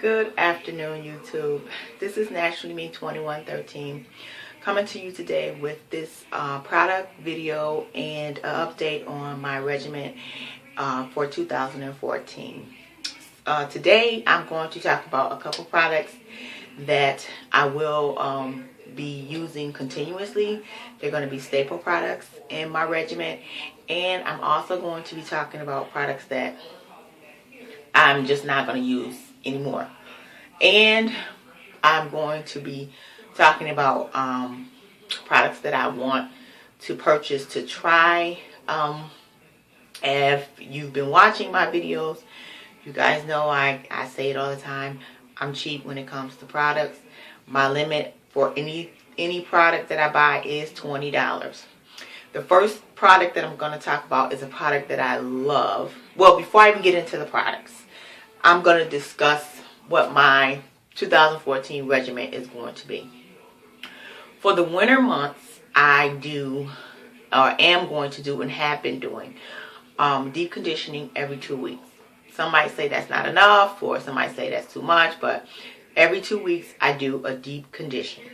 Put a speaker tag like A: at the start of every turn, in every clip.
A: Good afternoon, YouTube. This is Naturally Me 2113 coming to you today with this product video and an update on my regimen for 2014. Today I'm going to talk about a couple products that I will be using continuously. They're going to be staple products in my regimen, and I'm also going to be talking about products that I'm just not going to use anymore. And I'm going to be talking about products that I want to purchase to try. If you've been watching my videos, you guys know I say it all the time. I'm cheap when it comes to products. My limit for any product that I buy is $20. The first product that I'm going to talk about is a product that I love. Well, before I even get into the products, I'm going to discuss what my 2014 regimen is going to be. For the winter months, I do, or am going to do, and have been doing deep conditioning every 2 weeks. Some might say that's not enough, or some might say that's too much, but every 2 weeks I do a deep condition.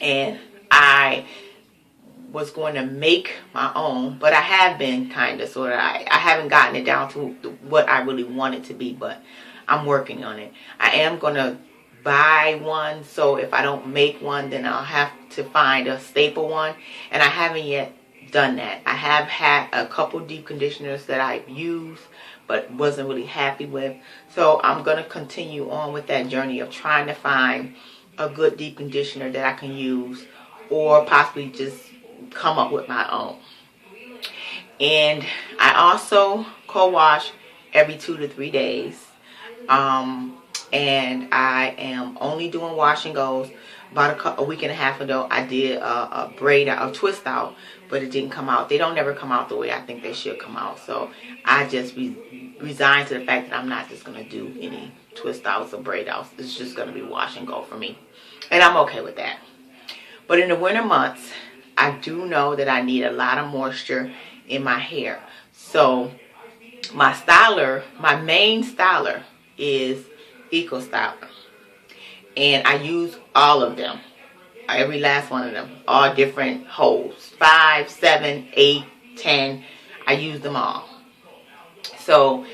A: And I was going to make my own, but I have been kind of sort of, I haven't gotten it down to what I really want it to be, but I'm working on it. I am going to buy one, so if I don't make one, then I'll have to find a staple one, and I haven't yet done that. I have had a couple deep conditioners that I've used but wasn't really happy with, so I'm going to continue on with that journey of trying to find a good deep conditioner that I can use, or possibly just come up with my own. And I also co-wash every 2 to 3 days. And I am only doing wash and goes. About a week and a half ago, I did a braid out, a twist out, but it didn't come out. They don't ever come out the way I think they should come out. So I just resigned to the fact that I'm not just going to do any twist outs or braid outs. It's just going to be wash and go for me. And I'm okay with that. But in the winter months, I do know that I need a lot of moisture in my hair. So my styler, my main styler is Eco Styler, and I use all of them, every last one of them, all different holes, 5, 7, 8, 10. I use them all. So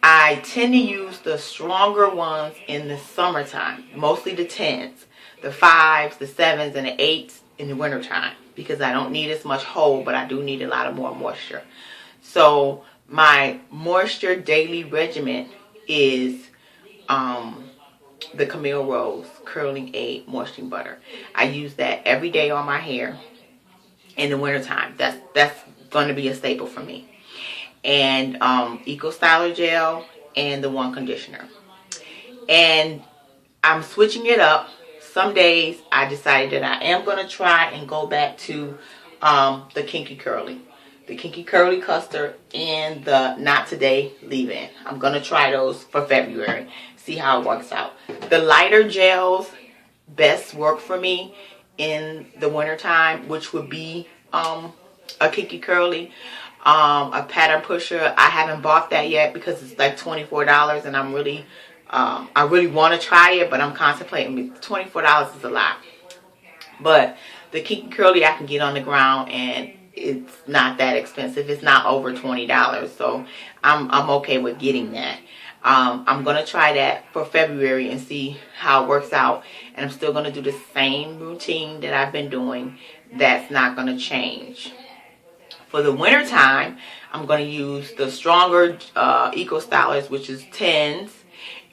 A: I tend to use the stronger ones in the summertime, mostly the 10s, the 5s, the 7s, and the 8s in the wintertime, because I don't need as much hole, but I do need a lot of more moisture. So my moisture daily regimen is the Camille Rose Curling Aid Moisturizing Butter. I use that every day on my hair in the wintertime. That's going to be a staple for me. And Eco Styler Gel and the One Conditioner. And I'm switching it up. Some days I decided that I am going to try and go back to the Kinky Curly. The Kinky Curly Custard and the Not Today Leave-In. I'm going to try those for February. See how it works out. The lighter gels best work for me in the wintertime, which would be a Kinky Curly. A pattern pusher. I haven't bought that yet because it's like $24, and I'm really I really want to try it, but I'm contemplating. $24 is a lot. But the Kinky Curly I can get on the ground, and it's not that expensive. It's not over $20, so I'm okay with getting that. I'm going to try that for February and see how it works out. And I'm still going to do the same routine that I've been doing. That's not going to change. For the winter time, I'm going to use the stronger Eco Stylers, which is 10s.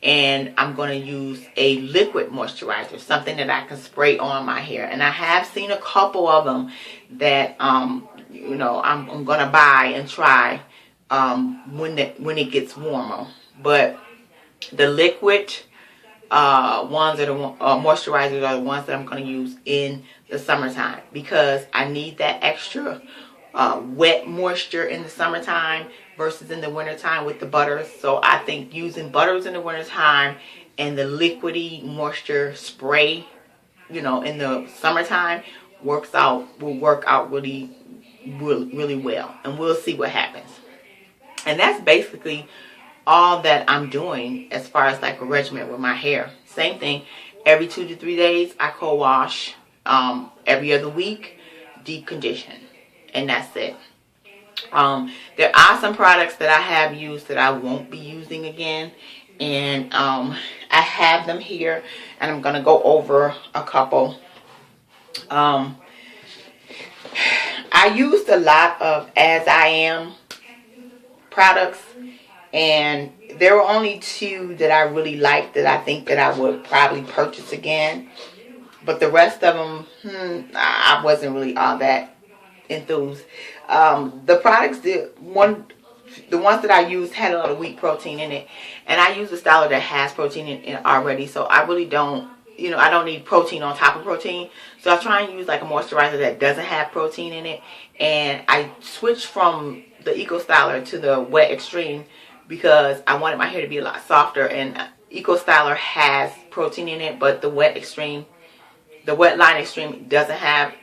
A: And I'm going to use a liquid moisturizer, something that I can spray on my hair. And I have seen a couple of them that, you know, I'm going to buy and try when it gets warmer. But the liquid ones that are moisturizers are the ones that I'm going to use in the summertime, because I need that extra wet moisture in the summertime versus in the wintertime with the butters. So I think using butters in the wintertime and the liquidy moisture spray, you know, in the summertime will work out really well, and we'll see what happens. And that's basically all that I'm doing as far as like a regimen with my hair. Same thing. Every 2 to 3 days, I co-wash. Every other week, deep condition. And that's it. There are some products that I have used that I won't be using again. And I have them here. And I'm going to go over a couple. I used a lot of As I Am products, and there were only 2 that I really liked that I think that I would probably purchase again. But the rest of them, I wasn't really all that enthused. The products, the ones that I used had a lot of wheat protein in it, and I use a styler that has protein in it already, so I really don't, I don't need protein on top of protein. So I try and use like a moisturizer that doesn't have protein in it, and I switched from the Eco Styler to the Wet Extreme because I wanted my hair to be a lot softer, and Eco Styler has protein in it, but the Wet Line Extreme doesn't have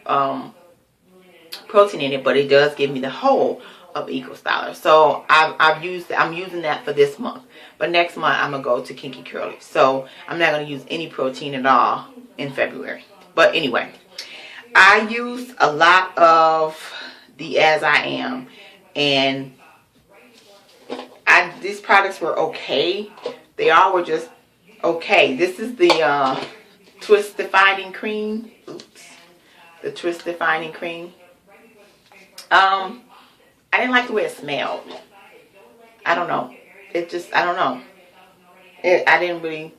A: protein in it, but it does give me the whole of Eco Styler. So I'm using that for this month, but next month I'm gonna go to Kinky Curly, so I'm not gonna use any protein at all in February. But anyway, I used a lot of the As I Am, and these products were okay. They all were just okay. This is the Twist Defining Cream. The Twist Defining Cream. I didn't like the way it smelled. I don't know. I don't know. I didn't really,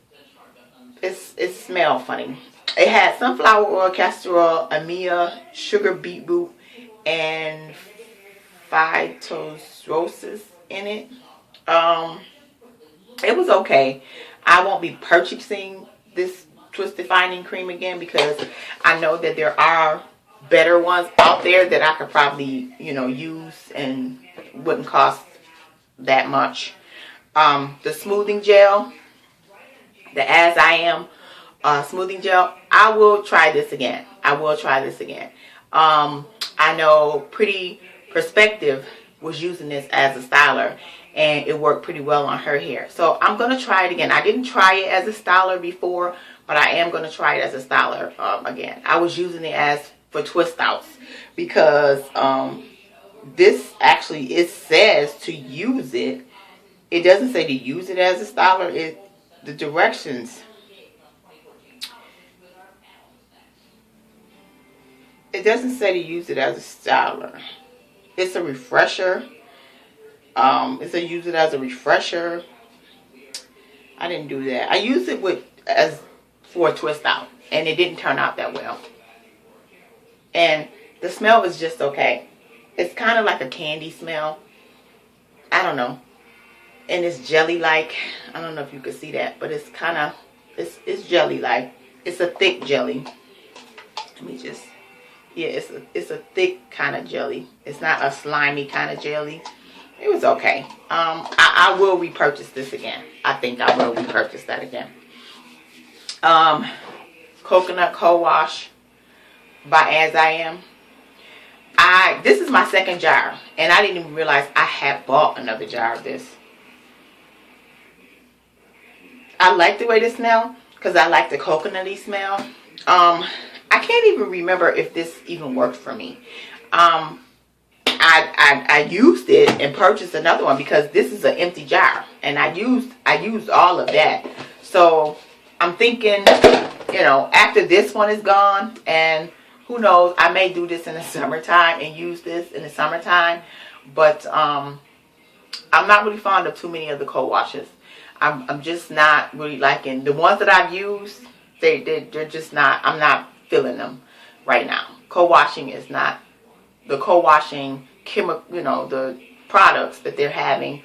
A: it smelled funny. It had sunflower oil, castor oil, amia, sugar beetroot, and phytosterol in it. It was okay. I won't be purchasing this Twist Defining Cream again because I know that there are better ones out there that I could probably, use and wouldn't cost that much. The smoothing gel, the As I Am smoothing gel, I will try this again. I know Pretty Perspective was using this as a styler, and it worked pretty well on her hair. So I'm going to try it again. I didn't try it as a styler before, but I am going to try it as a styler again. I was using it for twist outs because this actually, it says to use it. It doesn't say to use it as a styler. The directions. It doesn't say to use it as a styler. It's a refresher. It says use it as a refresher. I didn't do that. I used it for a twist out, and it didn't turn out that well. And the smell is just okay. It's kind of like a candy smell. I don't know. And it's jelly-like. I don't know if you can see that, but it's kind of, it's jelly-like. It's a thick jelly. Let me just, yeah, it's a thick kind of jelly. It's not a slimy kind of jelly. It was okay. I will repurchase this again. I think I will repurchase that again. Coconut Co-Wash by As I Am. This is my second jar, and I didn't even realize I had bought another jar of this. I like the way this smells because I like the coconutty smell. I can't even remember if this even worked for me. I used it and purchased another one because this is an empty jar, and I used all of that. So I'm thinking, after this one is gone, and who knows, I may do this in the summertime and use this in the summertime. But I'm not really fond of too many of the co-washes. I'm just not really liking the ones that I've used. They're just not. I'm not feeling them right now. Co-washing is not the co-washing chemical. The products that they're having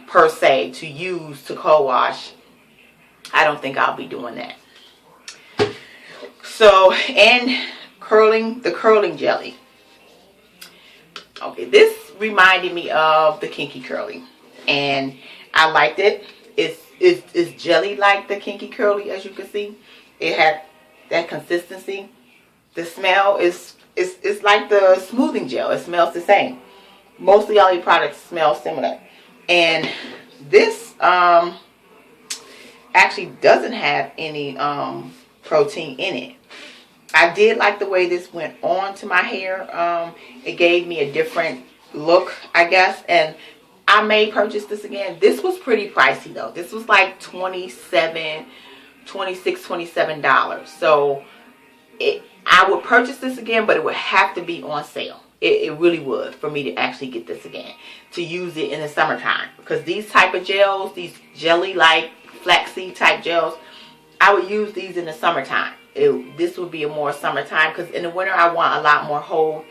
A: per se to use to co-wash. I don't think I'll be doing that. So, and the curling jelly. Okay, this reminded me of the Kinky Curly, and I liked it. It's jelly like the Kinky Curly, as you can see. It had that consistency. The smell is like the smoothing gel. It smells the same. Mostly all your products smell similar. And This actually doesn't have any protein in it. I did like the way this went on to my hair. It gave me a different look, I guess, and I may purchase this again. This was pretty pricey though. This was like $27, $27. So I would purchase this again, but it would have to be on sale. It really would, for me to actually get this again, to use it in the summertime. Because these type of gels, these jelly-like flaxseed type gels, I would use these in the summertime. This would be a more summertime, because in the winter I want a lot more hold,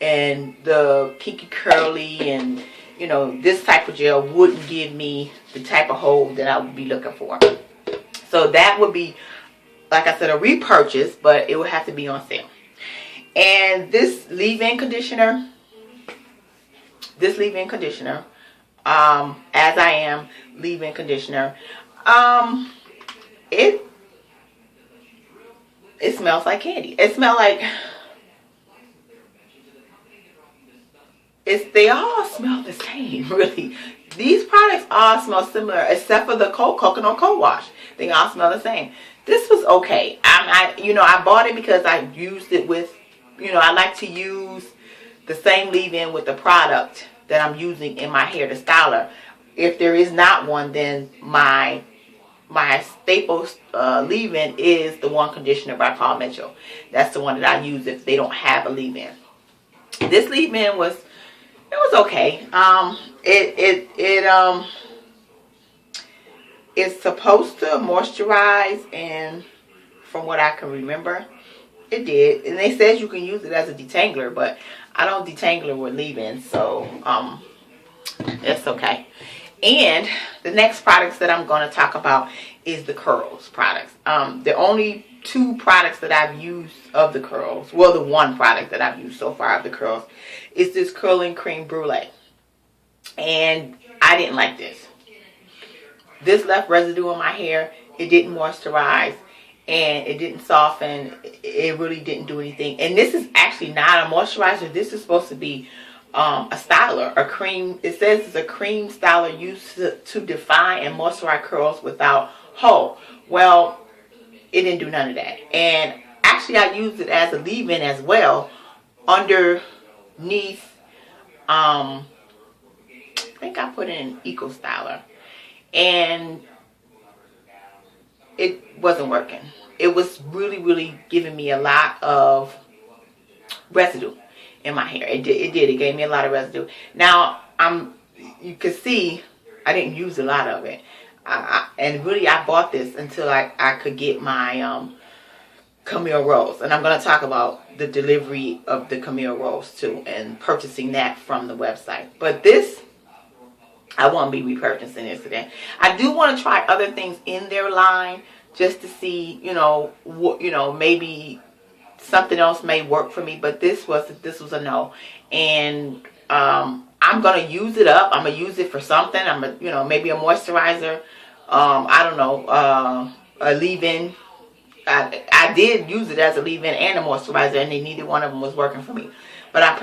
A: and the kinky curly and, you know, this type of gel wouldn't give me the type of hold that I would be looking for. So that would be, like I said, a repurchase, but it would have to be on sale. And this leave-in conditioner, as I am leave-in conditioner, it smells like candy. It smells like, they all smell the same, really. These products all smell similar, except for the coconut co-wash. They all smell the same. This was okay. I bought it because I used it with, I like to use the same leave-in with the product that I'm using in my hair to styler. If there is not one, then my staple leave-in is the One Conditioner by Paul Mitchell. That's the one that I use if they don't have a leave-in. This leave-in was okay. It's supposed to moisturize, and from what I can remember, it did. And they said you can use it as a detangler, but I don't detangle with leave-in, so it's okay. And the next products that I'm going to talk about is the curls products. The only two products that I've used of the curls, well, the one product that I've used so far of the curls, is this curling cream brulee. And I didn't like this. This left residue in my hair. It didn't moisturize, and it didn't soften. It really didn't do anything. And this is actually not a moisturizer. This is supposed to be a styler, a cream. It says it's a cream styler used to define and moisturize curls without hold. Well, it didn't do none of that. And actually, I used it as a leave-in as well, underneath. I think I put in Eco Styler, and it wasn't working. It was really giving me a lot of residue in my hair. It did. It gave me a lot of residue. Now, you can see I didn't use a lot of it. And really, I bought this until I could get my Camille Rose. And I'm going to talk about the delivery of the Camille Rose too, and purchasing that from the website. But this, I won't be repurchasing this today. I do want to try other things in their line just to see, maybe something else may work for me. But this was a no. And I'm gonna use it up. I'm gonna use it for something. Maybe a moisturizer. I don't know, a leave-in. I did use it as a leave-in and a moisturizer, and neither one of them was working for me. But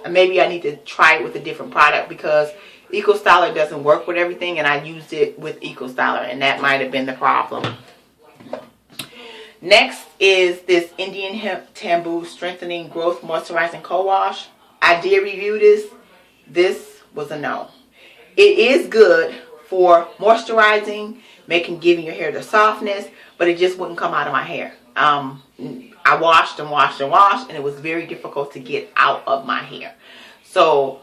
A: maybe I need to try it with a different product, because Eco Styler doesn't work with everything, and I used it with Eco Styler, and that might have been the problem. Next is this Indian Hemp Tamboo Strengthening Growth Moisturizing Co-Wash. I did review this. This was a no. It is good for moisturizing, giving your hair the softness, but it just wouldn't come out of my hair. I washed and washed and washed, and it was very difficult to get out of my hair. So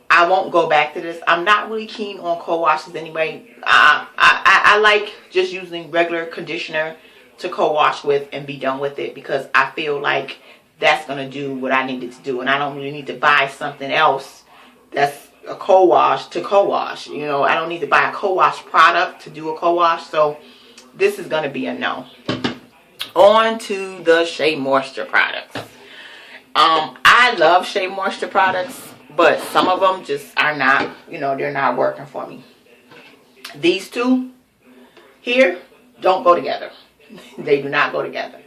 A: I won't go back to this. I'm not really keen on co-washes anyway. I like just using regular conditioner to co-wash with and be done with it, because I feel like that's going to do what I needed to do, and I don't really need to buy something else that's a co-wash to co-wash. I don't need to buy a co-wash product to do a co-wash, so this is going to be a no. On to the Shea Moisture products. I love Shea Moisture products, but some of them just are not, they're not working for me. These two here don't go together. They do not go together.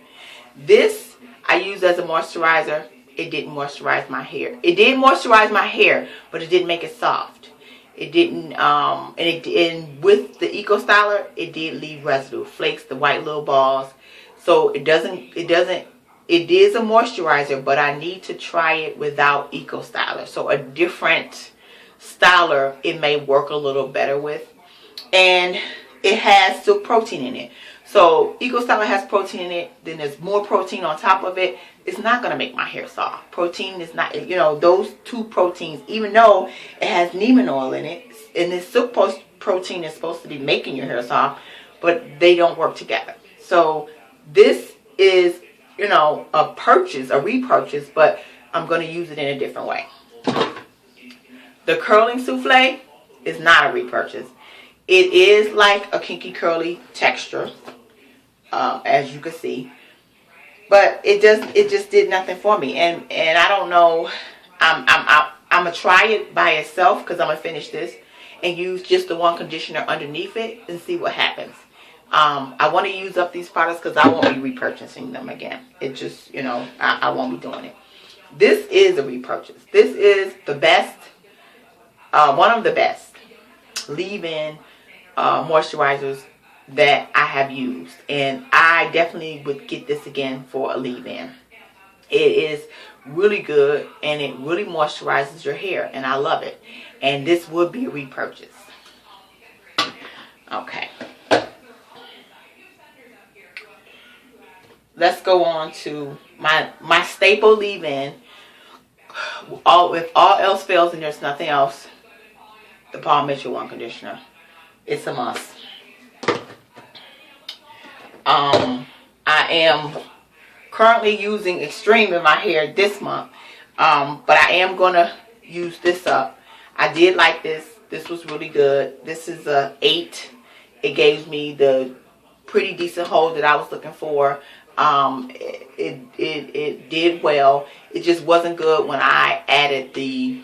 A: This I use as a moisturizer. It didn't moisturize my hair. It did moisturize my hair, but it didn't make it soft. It didn't, and with the Eco Styler, it did leave residue, flakes, the white little balls. So it is a moisturizer, but I need to try it without Eco Styler. So a different styler, it may work a little better with. And it has silk protein in it. So Eco Styler has protein in it, then there's more protein on top of it. It's not going to make my hair soft. Protein is not, you know, those two proteins, even though it has Neiman oil in it, and this silk protein is supposed to be making your hair soft, but they don't work together. So this is, you know, a repurchase, but I'm going to use it in a different way. The curling souffle is not a repurchase. It is like a kinky curly texture, as you can see, but it just did nothing for me, and I don't know. I'm gonna try it by itself because I'm gonna finish this and use just the one conditioner underneath it and see what happens. I want to use up these products because I won't be repurchasing them again. It just, you know, I won't be doing it. This is a repurchase. This is the best, one of the best leave-in moisturizers that I have used, and I definitely would get this again for a leave-in. It is really good, and it really moisturizes your hair, and I love it. And this would be a repurchase. Okay, let's go on to my staple leave-in. If all else fails and there's nothing else, the Paul Mitchell One Conditioner. It's a must. I am currently using Extreme in my hair this month, but I am going to use this up. I did like this. This was really good. This is a 8. It gave me the pretty decent hold that I was looking for. It did well. It just wasn't good when I added the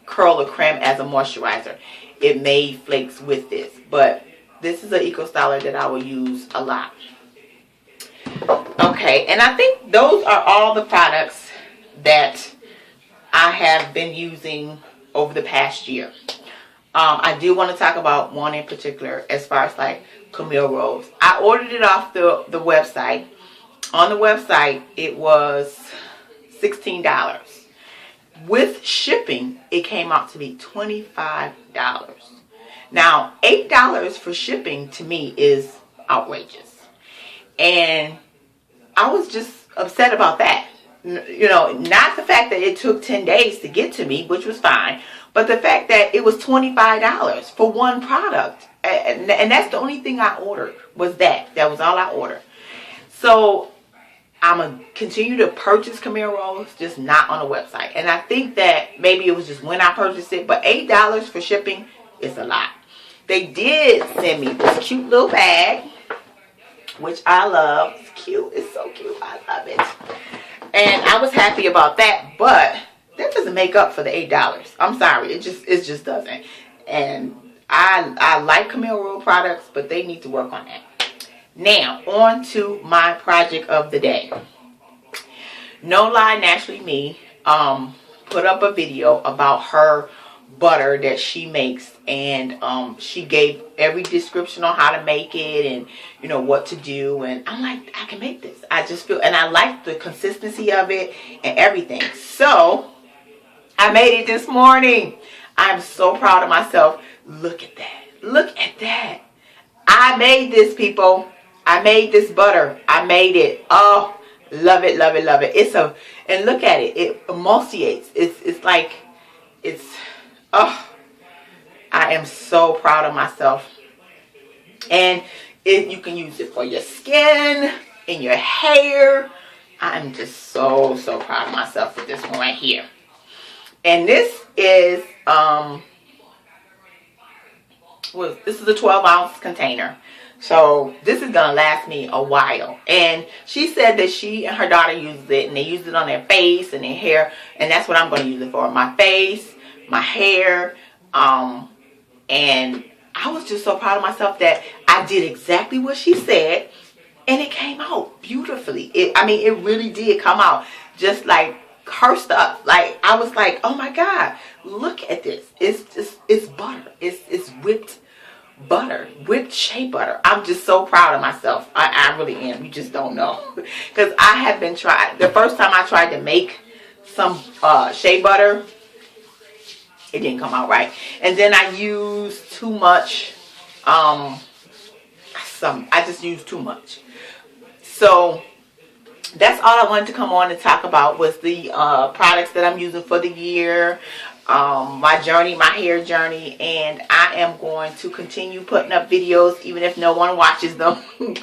A: curler creme as a moisturizer. It made flakes with this, but this is an Eco Styler that I will use a lot. Okay, and I think those are all the products that I have been using over the past year. I do want to talk about one in particular as far as like Camille Rose. I ordered it off the website. On the website, it was $16. With shipping, it came out to be $25. Now, $8 for shipping to me is outrageous. And I was just upset about that. You know, not the fact that it took 10 days to get to me, which was fine, but the fact that it was $25 for one product. And that's the only thing I ordered was that. That was all I ordered. So I'm going to continue to purchase Camille Rose, just not on the website. And I think that maybe it was just when I purchased it, but $8 for shipping is a lot. They did send me this cute little bag, which I love. It's cute. It's so cute. I love it. And I was happy about that, but that doesn't make up for the $8. I'm sorry. It just doesn't. And I like Camille Rose products, but they need to work on that. Now, on to my project of the day. No Lie Naturally Me put up a video about her butter that she makes, and she gave every description on how to make it and, you know, what to do. And I'm like, I can make this. I just feel, and I like the consistency of it and everything. So I made it this morning. I'm so proud of myself. Look at that. Look at that. I made this, people. I made this butter. I made it. Oh, love it, love it, love it. And look at it. It emulsifies. It's like, oh, I am so proud of myself. And you can use it for your skin, in your hair. I'm just so proud of myself with this one right here. And this is, this is a 12-ounce container. So this is going to last me a while. And she said that she and her daughter uses it, and they use it on their face and their hair. And that's what I'm going to use it for. My face, my hair. And I was just so proud of myself that I did exactly what she said. And it came out beautifully. I mean, it really did come out just like cursed up. Like, I was like, oh my God, look at this. It's butter. It's whipped butter, whipped shea butter. I'm just so proud of myself. I really am. You just don't know. Because I have been trying. The first time I tried to make some shea butter, it didn't come out right. And then I used too much. I just used too much. So that's all I wanted to come on and talk about, was the products that I'm using for the year, my journey, my hair journey, and I am going to continue putting up videos even if no one watches them. And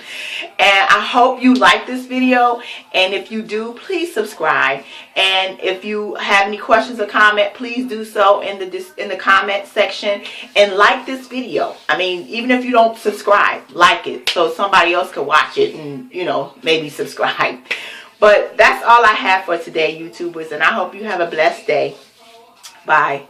A: I hope you like this video, and if you do, please subscribe. And if you have any questions or comment, please do so in the comment section, and like this video. I mean, even if you don't subscribe, like it so somebody else can watch it and, you know, maybe subscribe. But that's all I have for today, YouTubers, and I hope you have a blessed day. Bye.